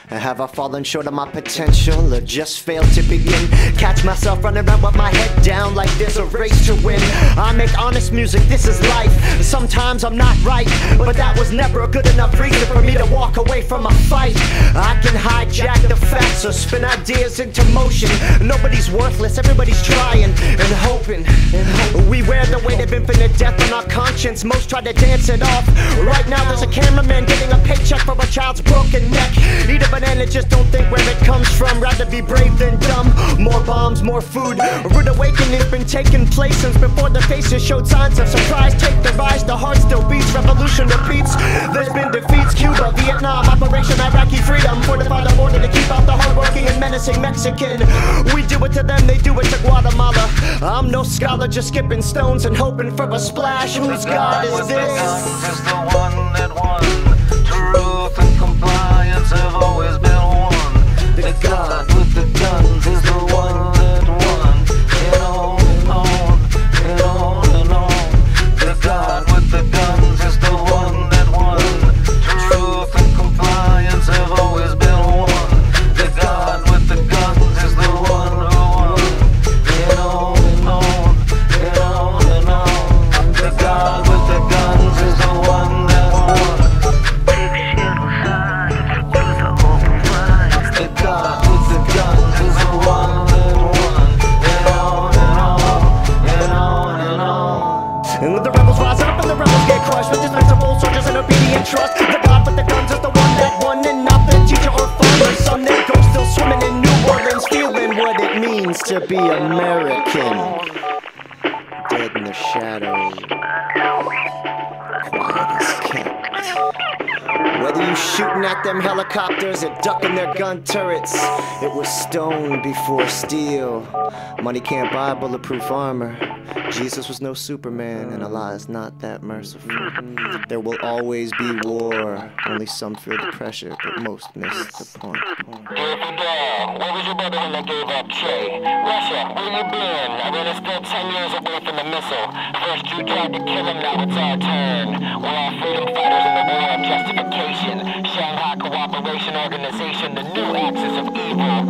Have I fallen short of my potential or just failed to begin? Catch myself running around with my head down like there's a race to win. I make honest music, this is life. Sometimes I'm not right, but that was never a good enough reason for me to walk away from a fight. I can hijack the facts or spin ideas into motion. Nobody's worthless, everybody's trying and hoping. We wear the weight of infinite death on our conscience. Most try to dance it off. Right now there's a cameraman getting a paycheck for a child's broken neck. Eat a banana, just don't think where it comes from. Rather be brave than dumb. More bombs, more food. A rude awakening's been taking place since before the faces showed signs of surprise. Take the rise, the heart still beats. Revolution repeats. There's been defeats. Cuba, Vietnam, Operation Iraqi Freedom. Fortify the border to keep out the hardworking and menacing Mexican. We do it to them, they do it to Guatemala. I'm no scholar, just skipping stones and hoping for a splash. Whose God is this? Is the one that won. Truth and compliance have always been one. The God with the guns is the one that won. And on and on and on and on. The God with the guns is the one that won. Truth and compliance have always been one. The God with the guns is the one who won. And on and on and on and on. The God with the guns is the one that won. The God with the guns is the one that won. And on and on and on and on. And when the rebels rise up and the rebels get crushed with dispensable soldiers and obedient trust, the God with the guns is the one that won, and not the teacher or father. Some that go still swimming in New Orleans, feeling what it means to be American. Dead in the shadows, quiet as kept. Whether you shooting at them helicopters or ducking their gun turrets, it was stone before steel. Money can't buy bulletproof armor. Jesus was no Superman, and Allah is not that merciful. There will always be war. Only some feel the pressure, but most miss the point. Where was your brother when they gave up Che? Russia, where you been? I read it's still 10 years away from the missile. First you tried to kill him, now it's our turn. We're all freedom fighters in the war of justification. Shanghai Cooperation Organization, the new axis of evil.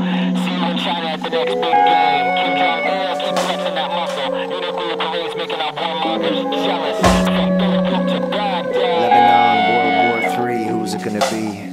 See you in China at the next big game. Kim Jong-il, keep flexing that muscle. Your nuclear parades making our warmongers jealous. From Bleubird to Baghdad. Lebanon, World War III, who's it gonna be?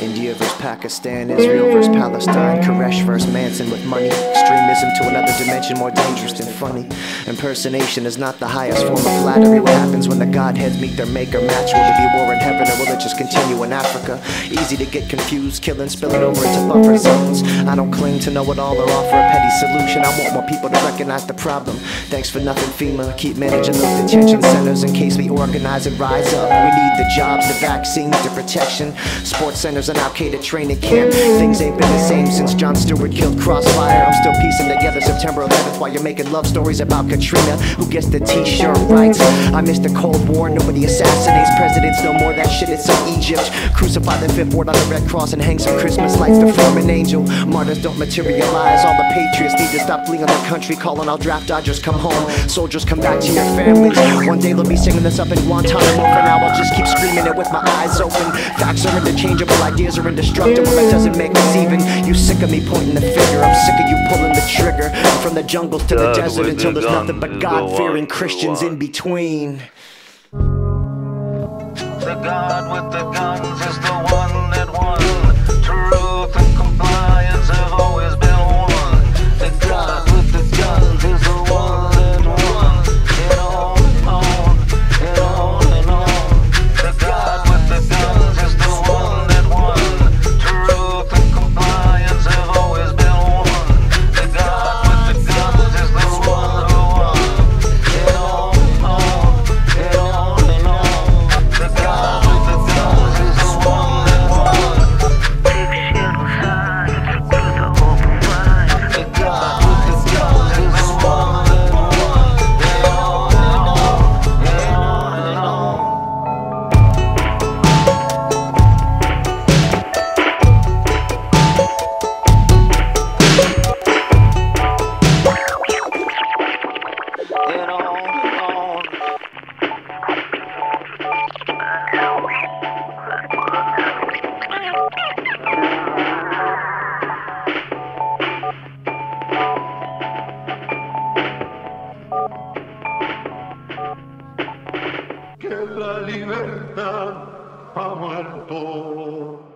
India versus Pakistan, Israel versus Palestine, Koresh versus Manson with money. Extremism to another dimension, more dangerous than funny. Impersonation is not the highest form of flattery. What happens when the godheads meet their maker match? Will there be war in heaven or will it just continue in Africa? Easy to get confused, killing, spilling over into buffer zones. I don't claim to know it all or offer a petty solution. I want more people to recognize the problem. Thanks for nothing, FEMA. Keep managing those detention centers in case we organize and rise up. We need the jobs, the vaccines, the protection. Sports centers, an Al-Qaeda training camp. Things ain't been the same since Jon Stewart killed Crossfire. I'm still piecing together September 11th while you're making love stories about Katrina. Who gets the t-shirt right? I miss the Cold War. Nobody assassinates presidents no more. That shit is so Egypt. Crucify the fifth ward on the Red Cross and hang some Christmas lights to form an angel. Martyrs don't materialize. All the patriots need to stop fleeing their country. Calling all draft dodgers come home. Soldiers come back to your families. One day they'll be singing this up in Guantanamo. For now I'll just keep screaming it with my eyes open. Facts are interchangeable, ideas are indestructible. That doesn't make us even. You sick of me pointing the finger. I'm sick of you pulling the trigger. From the jungles to the desert until there's nothing but God-fearing Christians in between. The God with the guns is the one that won. Truth and compliance have always been one. The God with the guns is the one that won. And on and on and on and on. The God with the guns is the one that won. Truth and compliance have always been one. The God with the guns is the one who won. And on and on and on and on. The God with the guns is the one. libertad ha muerto.